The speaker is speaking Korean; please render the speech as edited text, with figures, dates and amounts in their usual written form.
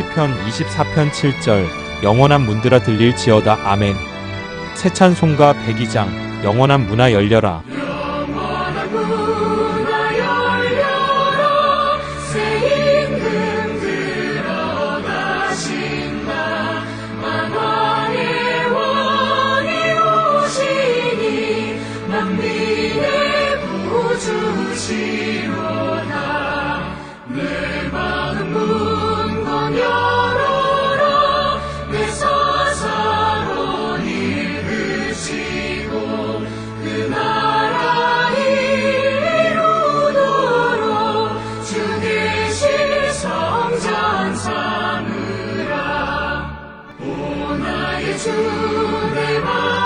시편 24편 7절 영원한 문들아 들릴지어다. 아멘. 새 찬송가 102장 영원한 문아 열려라. 영원한 문아 열려라. 새 임금 들어가신다. 만왕의 왕이 오시니 만민의 구주시로다. 내 마음 문건 열어라. 내 사사로 읽으시고 그 나라 이루도록 주 계신 성전 삼으라. 오 나의 주 내 마음